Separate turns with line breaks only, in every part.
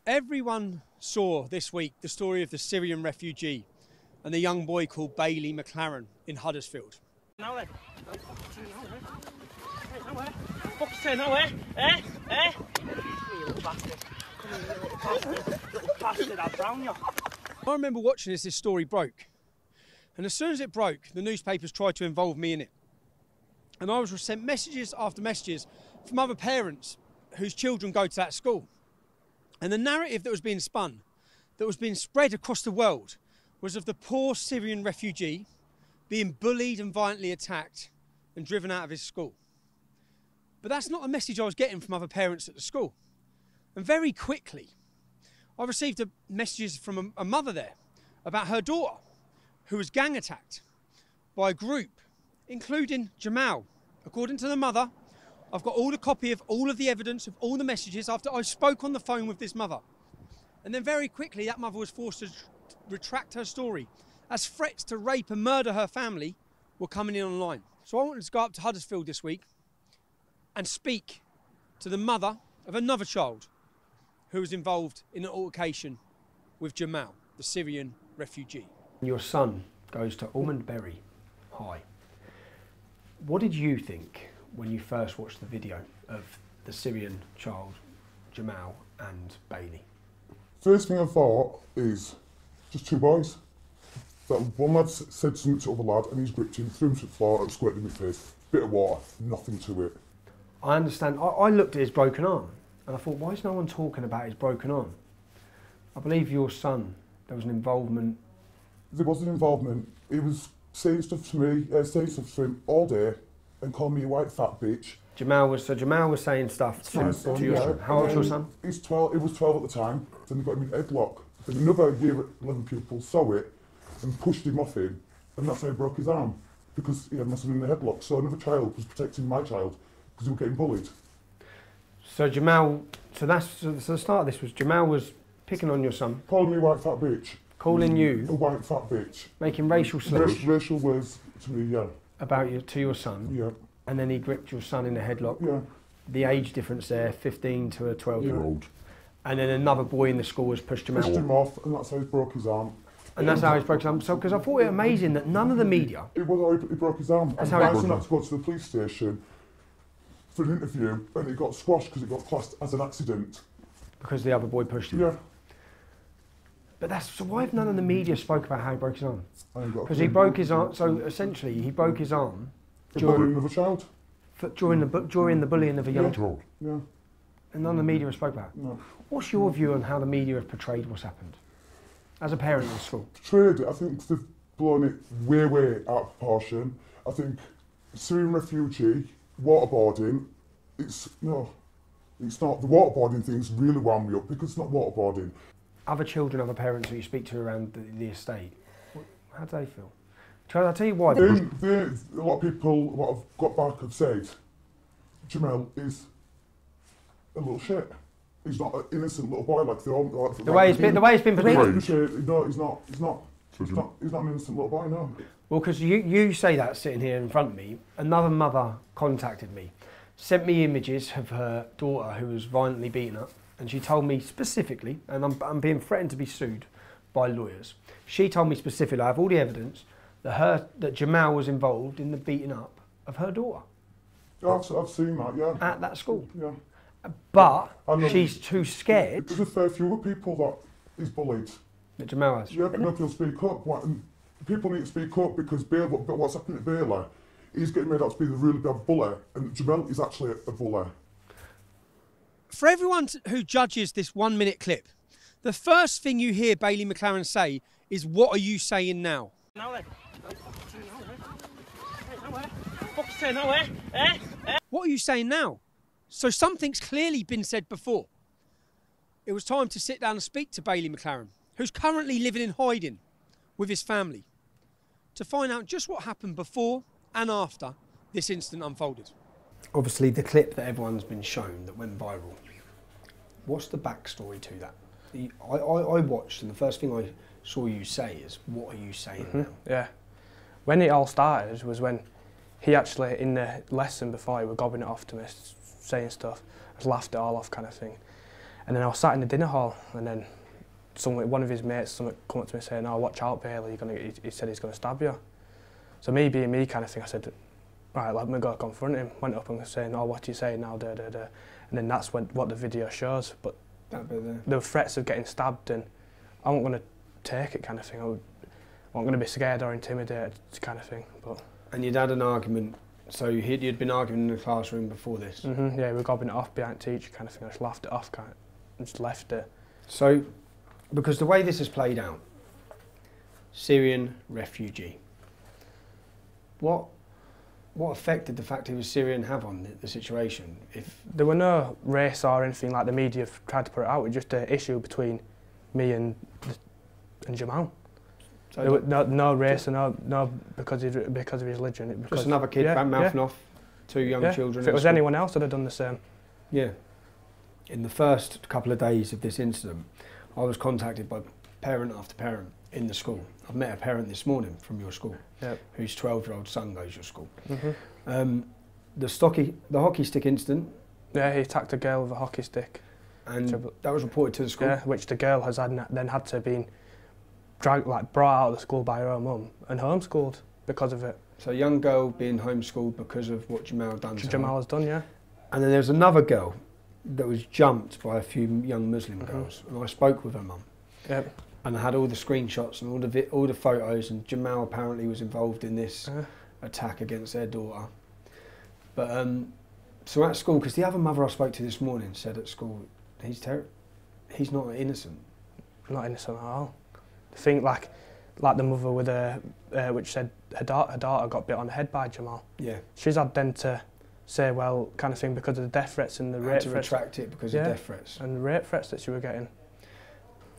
Everyone saw this week the story of the Syrian refugee and the young boy called Bailey McLaren in Huddersfield.
Now then. Fuck's sake, now, eh? Eh? Eh? You little bastard. Come here, you little bastard. Little bastard, I'll drown you.
I remember watching as this story broke. And as soon as it broke, the newspapers tried to involve me in it. And I was sent messages after messages from other parents whose children go to that school. And the narrative that was being spun, that was being spread across the world, was of the poor Syrian refugee being bullied and violently attacked and driven out of his school. But that's not a message I was getting from other parents at the school. And very quickly, I received messages from a mother there about her daughter, who was gang attacked by a group, including Jamal. According to the mother, I've got all the copy of all of the evidence of all the messages after I spoke on the phone with this mother. And then very quickly, that mother was forced to retract her story as threats to rape and murder her family were coming in online. So I wanted to go up to Huddersfield this week and speak to the mother of another child who was involved in an altercation with Jamal, the Syrian refugee.
Your son goes to Almondbury High. What did you think when you first watched the video of the Syrian child, Jamal and Bailey?
First thing I thought is just two boys. That one lad said something to the other lad and he's gripped him, threw him to the floor and squirted him in the face. Bit of water, nothing to it.
I understand. I looked at his broken arm and I thought, why is no one talking about his broken arm? I believe your son, there was an involvement.
There was an involvement. He was saying stuff to me, saying stuff to him all day and calling me a white fat bitch.
Jamal was saying stuff to your son. How old's your son?
He's 12. He was 12 at the time. Then they got him in headlock. Then another year 11 pupil saw it and pushed him off him, and that's how he broke his arm, because he had my son in the headlock. So another child was protecting my child because he was getting bullied.
So Jamal, so the start of this was Jamal was picking on your son,
calling me a white fat bitch,
calling you
a white fat bitch,
making racial slurs,
racial words to me, yeah,
about you to your son,
yeah,
and then he gripped your son in the headlock.
Yeah.
The age difference there, 15 to a 12-year-old.
Yeah.
And then another boy in the school was pushed him out.
Pushed him off, and that's how he broke his arm.
And that's how he broke his arm. So, because I thought it amazing that none of the media.
It was how he broke his arm.
That's
and
how
my son had to go to the police station for an interview, and it got squashed because it got classed as an accident.
Because the other boy pushed him.
Yeah.
But that's so. Why have none of the media spoke about how he broke his arm?
Because
he broke his arm. So essentially, he broke his arm
during another child.
During the bullying of a young child.
Yeah.
And none of the media spoke about it.
No.
What's your view on how the media have portrayed what's happened? As a parent in school.
Portrayed it, I think they've blown it way out of proportion. I think Syrian refugee, waterboarding, it's not. The waterboarding thing's really wound me up because it's not waterboarding.
Other children, other parents who you speak to around the estate, how do they feel? I'll tell you why.
A lot of people, what I've got back, have said, Jamal is a little shit. He's not an innocent little boy like the way it's been portrayed. No, he's not an innocent little boy, no.
Well, because you say that sitting here in front of me. Another mother contacted me, sent me images of her daughter who was violently beaten up, and she told me specifically, and I'm being threatened to be sued by lawyers. She told me specifically, I have all the evidence that Jamal was involved in the beating up of her daughter.
I've seen that, yeah.
At that school.
Yeah.
But she's too scared.
There's a fair few other people that he's bullied.
That Jamal has.
Yeah, but nobody will speak up. People need to speak up because what's happening to Bailey, he's getting made out to be the really bad bully, and Jamal is actually a bully.
For everyone who judges this 1 minute clip, the first thing you hear Bailey McLaren say is, "What are you saying now?"
Now then. Fuck's sake, now, eh? Eh? Eh?
What are you saying now? So something's clearly been said before. It was time to sit down and speak to Bailey McLaren, who's currently living in hiding with his family, to find out just what happened before and after this incident unfolded.
Obviously, the clip that everyone's been shown that went viral, what's the backstory to that? I watched, and the first thing I saw you say is, "What are you saying now?"
Yeah. When it all started was when he actually, in the lesson before, he was gobbing it off to me, saying stuff, I laughed it all off kind of thing. And then I was sat in the dinner hall, and then one of his mates come up to me saying, "Oh, watch out, Bailey, he said he's going to stab you." So me being me kind of thing, I said, "Right, let me go confront him." Went up and was saying, "Oh, what do you say now, da da da." And then that's what the video shows. But
that bit there.
There were threats of getting stabbed, and I wasn't going to take it kind of thing. I wasn't going to be scared or intimidated kind of thing. But.
And you'd had an argument, so you'd been arguing in the classroom before this?
Yeah, we were gobbing it off behind the teacher kind of thing. I just laughed it off kind of, and just left it.
So, because the way this has played out, Syrian refugee, what effect did the fact he was Syrian have on the situation? If
there were no race or anything like the media have tried to put it out, it was just an issue between me and Jamal. So there was no race, and no because of his religion.
Just another kid mouthing off two young children.
If it was anyone else, I'd have done the same.
Yeah. In the first couple of days of this incident, I was contacted by parent after parent in the school. I've met a parent this morning from your school, whose 12-year-old son goes to your school. The hockey stick incident.
Yeah, he attacked a girl with a hockey stick.
And that was reported to the school?
Yeah, which the girl has then had to be brought out of the school by her own mum and homeschooled because of it.
So a young girl being homeschooled because of what Jamal done to her.
Jamal has done, yeah. And
then there's another girl that was jumped by a few young Muslim girls, and I spoke with her mum.
Yep.
And I had all the screenshots and all the photos, and Jamal apparently was involved in this attack against their daughter. But so at school, because the other mother I spoke to this morning said at school, he's not innocent.
Not innocent at all. The thing, like the mother with which said her daughter got bit on the head by Jamal.
Yeah.
She's had then to say, well, kind of thing, because of the death threats and the rape threats.
To retract it because of death threats.
And the rape threats that she was getting.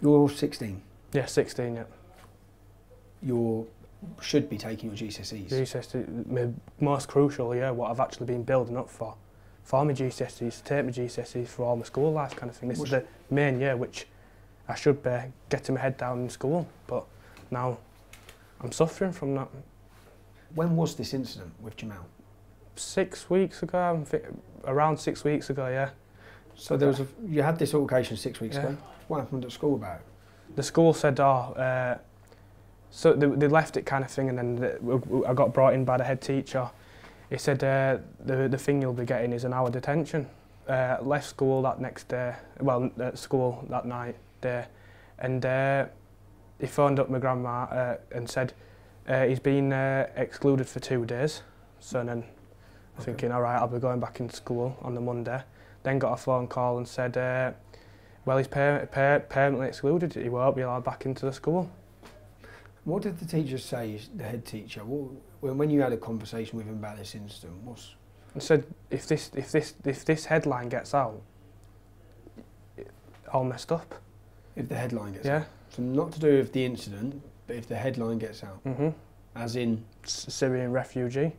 You're 16?
Yeah, 16, yeah.
You should be taking your GCSEs?
GCSEs, most crucial, yeah, what I've actually been building up for my GCSEs, to take my GCSEs for all my school life kind of thing. This is the main year which I should be getting my head down in school, but now I'm suffering from that.
When was this incident with Jamal?
6 weeks ago, around 6 weeks ago, yeah.
So you had this altercation 6 weeks ago. What happened at school about it?
The school said, so they left it kind of thing, and then I got brought in by the head teacher. He said, the thing you'll be getting is an hour detention. Left school that next day, well, at school that night, and he phoned up my grandma and said he's been excluded for 2 days. So then I'm thinking, all right, I'll be going back into school on the Monday. Then got a phone call and said, well, he's permanently excluded. He won't be allowed back into the school.
What did the teacher say, the head teacher? When you had a conversation with him about this incident,
he said, if this headline gets out, all messed up.
If the headline gets out? So not to do with the incident, but if the headline gets out? As in?
Syrian refugee.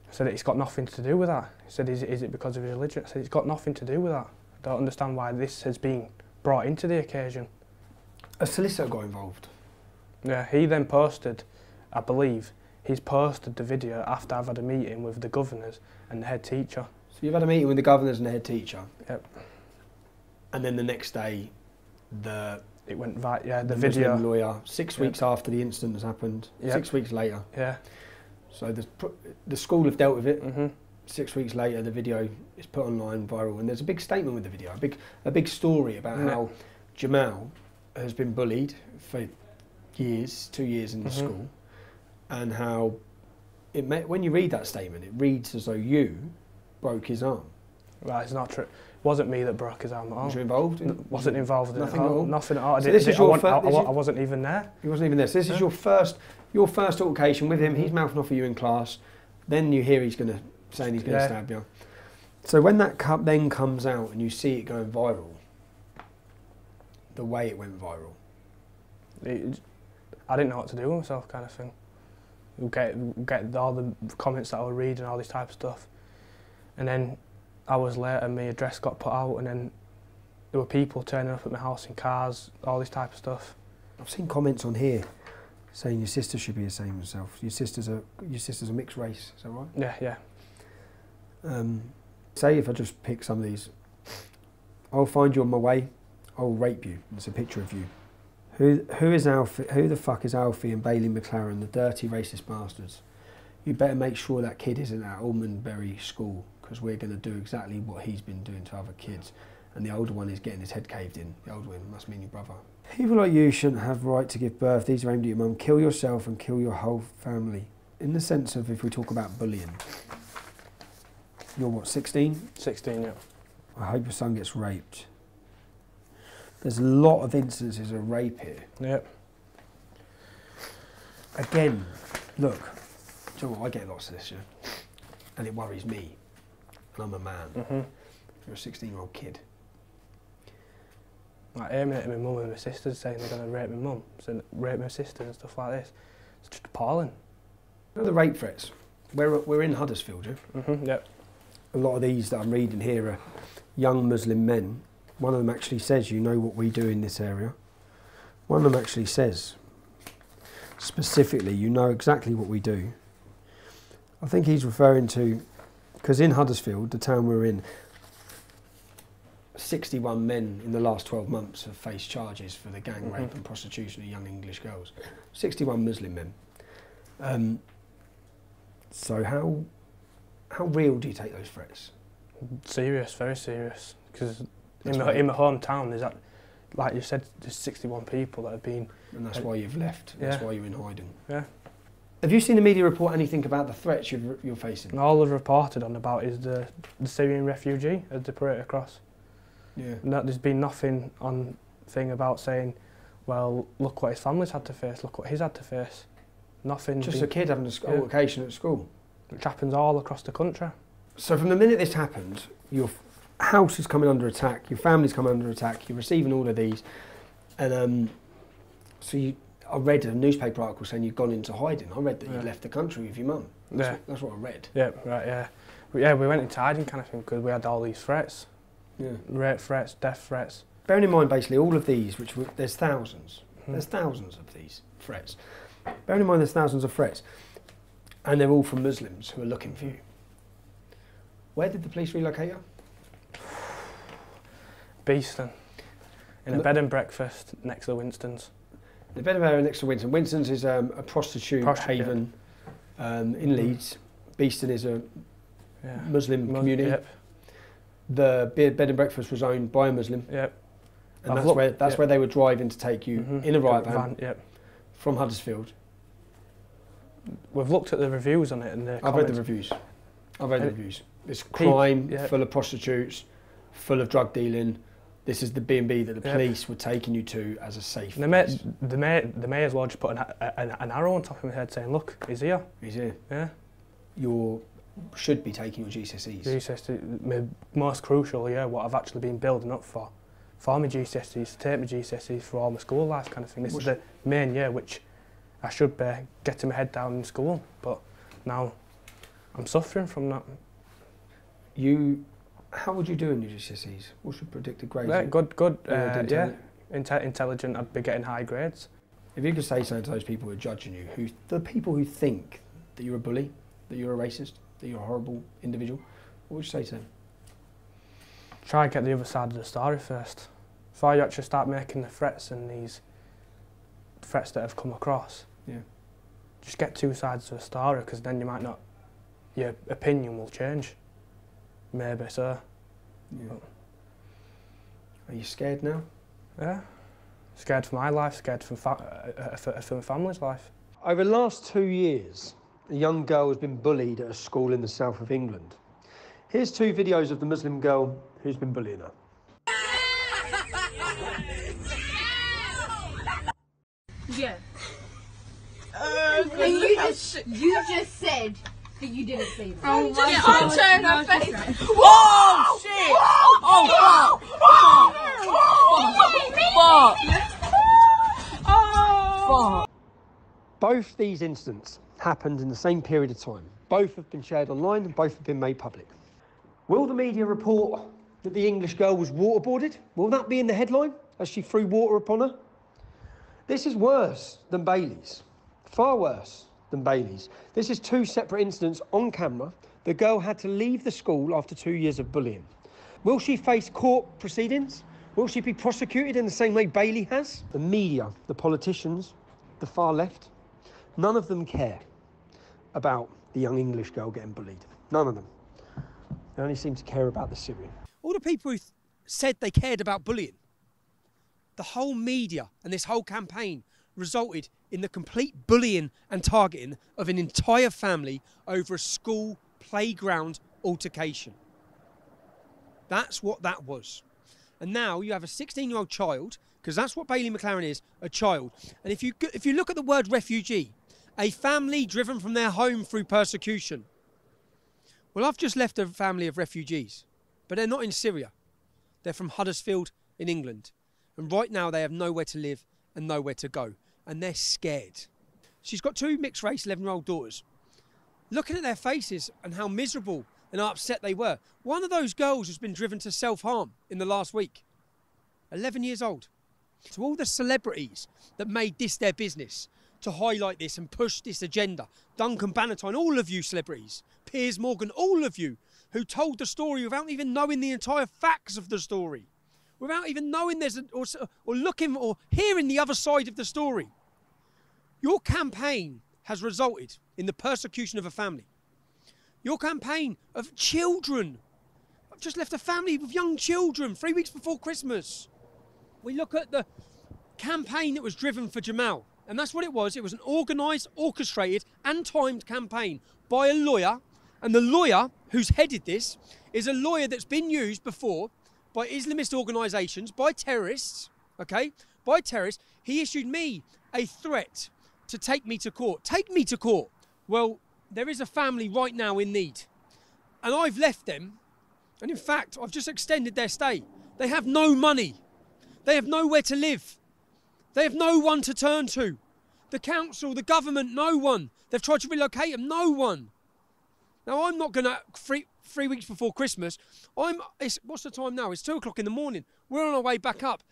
I said, it's got nothing to do with that. He said, is it because of his religion? I said, it's got nothing to do with that. I don't understand why this has been brought into the occasion.
A solicitor got involved?
Yeah, he then posted, I believe, he's posted the video after I've had a meeting with the governors and the head teacher.
So you've had a meeting with the governors and the head teacher?
Yep.
And then the next day,
it went right, yeah, the
video.
Muslim
lawyer, 6 weeks after the incident has happened, 6 weeks later.
Yeah.
So the school have dealt with it. 6 weeks later, the video is put online, viral, and there's a big statement with the video, a big story about how Jamal has been bullied for years, 2 years in the school, and how when you read that statement, it reads as though you broke his arm.
Right, it's not true. It wasn't me that broke his arm at all.
Was you involved?
Wasn't involved in it
at all?
Nothing at all.
So this is your
I wasn't even there.
You wasn't even there. So this is your first altercation with him. He's mouthing off at you in class. Then you hear he's going to stab you. So when that then comes out and you see it going viral, the way it went viral,
I didn't know what to do with myself, kind of thing. You get all the comments that I would read and all this type of stuff, and then hours later, my address got put out, and then there were people turning up at my house in cars, all this type of stuff.
I've seen comments on here saying your sister should be the same as yourself. Your sister's a mixed race. Is that right?
Yeah, yeah.
Say if I just pick some of these I'll find you on my way. I'll rape you. It's a picture of you. Who is Alfie? Who the fuck is Alfie and Bailey McLaren, the dirty racist bastards? You better make sure that kid isn't at Almondbury School, because we're going to do exactly what he's been doing to other kids. And the older one is getting his head caved in. The older one must mean your brother. People like you shouldn't have right to give birth. These are aimed at your mum. Kill yourself and kill your whole family. In the sense of, if we talk about bullying, you're what, 16?
16, yeah.
I hope your son gets raped. There's a lot of instances of rape here.
Yep.
Again, look, do you know what, I get lots of this, yeah? And it worries me. And I'm a man. You're a 16-year-old kid.
Like aiming at my mum and my sisters, saying they're going to rape my mum, saying rape my sister and stuff like this. It's just appalling.
You know the rape threats? We're in Huddersfield, yeah?
Yep.
A lot of these that I'm reading here are young Muslim men. One of them actually says, you know what we do in this area. One of them actually says, specifically, you know exactly what we do. I think he's referring to, because in Huddersfield, the town we're in, 61 men in the last 12 months have faced charges for the gang rape and prostitution of young English girls. 61 Muslim men. So how real do you take those threats?
Serious, very serious. Because in my hometown, there's that, like you said, there's 61 people that have been.
And that's why you've left.
Yeah.
That's why you're in hiding.
Yeah.
Have you seen the media report anything about the threats you're facing?
And all they've reported on about is the Syrian refugee as they parade across.
Yeah.
No, there's been nothing on thing about saying, well, look what his family's had to face, look what he's had to face. Nothing.
Just a kid having a altercation at school.
Which happens all across the country.
So from the minute this happened, your house is coming under attack, your family's coming under attack, you're receiving all of these, and I read a newspaper article saying you'd gone into hiding. I read that you'd left the country with your mum. That's what I read.
Yeah, right, yeah. Yeah, we went into hiding kind of thing because we had all these threats.
Yeah.
Rape threats, death threats.
Bearing in mind basically all of these, there's thousands. There's thousands of these threats. Bearing in mind there's thousands of threats, and they're all from Muslims who are looking for you. Where did the police relocate you?
Beeston. In a bed and breakfast next to Winston's.
The bed and breakfast next to Winston. Winston's is a prostitute haven in Leeds. Beeston is a Muslim community.
Yep.
The bed and breakfast was owned by a Muslim.
Yep.
And that's where they were driving to take you in a riot van from Huddersfield.
We've looked at the reviews on it and
I've read the reviews. It's crime, full of prostitutes, full of drug dealing. This is the B&B that the police were taking you to as a safe place.
They may as well just put an arrow on top of my head saying, look, he's here.
He's here.
Yeah.
You should be taking your GCSEs.
GCSEs, most crucial, what I've actually been building up for my GCSEs, to take my GCSEs for all my school life kind of thing. This is the main year which I should be getting my head down in school, but now I'm suffering from that.
How would you do in your GCSEs? What's your predicted grades?
Yeah, good. Intelligent, I'd be getting high grades.
If you could say something to those people who are judging you, the people who think that you're a bully, that you're a racist, that you're a horrible individual, what would you say to them?
Try and get the other side of the story first. Before you actually start making the threats and these threats that have come across. Yeah. Just get two sides of the story, because then you might not, your opinion will change. Maybe so. Yeah.
Are you scared now?
Yeah. Scared for my life, scared for my family's life.
Over the last 2 years, a young girl has been bullied at a school in the south of England. Here's 2 videos of the Muslim girl who's been bullying her.
Yeah. And you just said that you didn't say that. Oh my God. I'm showing her face.
Oh shit! Oh fuck!
Both these incidents happened in the same period of time. Both have been shared online and both have been made public. Will the media report that the English girl was waterboarded? Will that be in the headline as she threw water upon her? This is worse than Bailey's. Far worse than Bailey's. This is 2 separate incidents on camera. The girl had to leave the school after 2 years of bullying. Will she face court proceedings? Will she be prosecuted in the same way Bailey has? The media, the politicians, the far left, none of them care about the young English girl getting bullied. None of them. They only seem to care about the Syrian.
All the people who said they cared about bullying, the whole media and this whole campaign resulted in the complete bullying and targeting of an entire family over a school playground altercation. That's what that was. And now you have a 16-year-old child, because that's what Bailey McLaren is, a child. And if you look at the word refugee, a family driven from their home through persecution. Well, I've just left a family of refugees, but they're not in Syria. They're from Huddersfield in England. And right now they have nowhere to live and nowhere to go. And they're scared. She's got two mixed race 11-year-old daughters. Looking at their faces and how miserable and upset they were. One of those girls has been driven to self-harm in the last week. 11 years old. To all the celebrities that made this their business to highlight this and push this agenda. Duncan Bannatyne, all of you celebrities. Piers Morgan, all of you who told the story without even knowing the entire facts of the story. Without even knowing or looking or hearing the other side of the story. Your campaign has resulted in the persecution of a family. Your campaign of children. I've just left a family with young children 3 weeks before Christmas. We look at the campaign that was driven for Jamal. And that's what it was. It was an organised, orchestrated and timed campaign by a lawyer. And the lawyer who's headed this is a lawyer that's been used before by Islamist organisations, by terrorists, okay? By terrorists. He issued me a threat to take me to court. Take me to court. Well, there is a family right now in need. And I've left them. And in fact, I've just extended their stay. They have no money. They have nowhere to live. They have no one to turn to. The council, the government, no one. They've tried to relocate them, no one. Now, I'm not going to, three weeks before Christmas, what's the time now? It's 2 o'clock in the morning. We're on our way back up.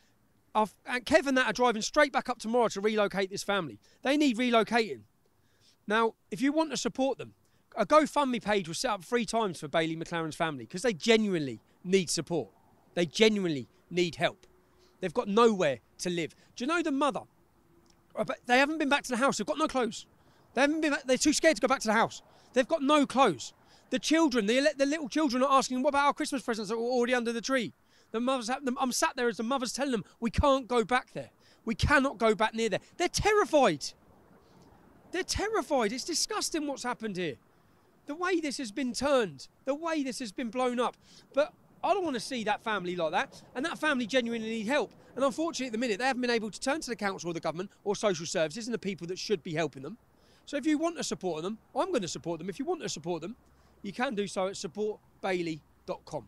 And Kev and that are driving straight back up tomorrow to relocate this family. They need relocating. Now, if you want to support them, a GoFundMe page was set up 3 times for Bailey McLaren's family because they genuinely need support. They genuinely need help. They've got nowhere to live. Do you know the mother? They haven't been back to the house. They've got no clothes. They're too scared to go back to the house. They've got no clothes. The children, the little children are asking, what about our Christmas presents that were already under the tree? I'm sat there as the mother's telling them, we can't go back there. We cannot go back near there. They're terrified. They're terrified. It's disgusting what's happened here. The way this has been turned, the way this has been blown up. But I don't want to see that family like that. And that family genuinely need help. And unfortunately, at the minute, they haven't been able to turn to the council or the government or social services and the people that should be helping them. So if you want to support them, I'm going to support them. If you want to support them, you can do so at supportbailey.com.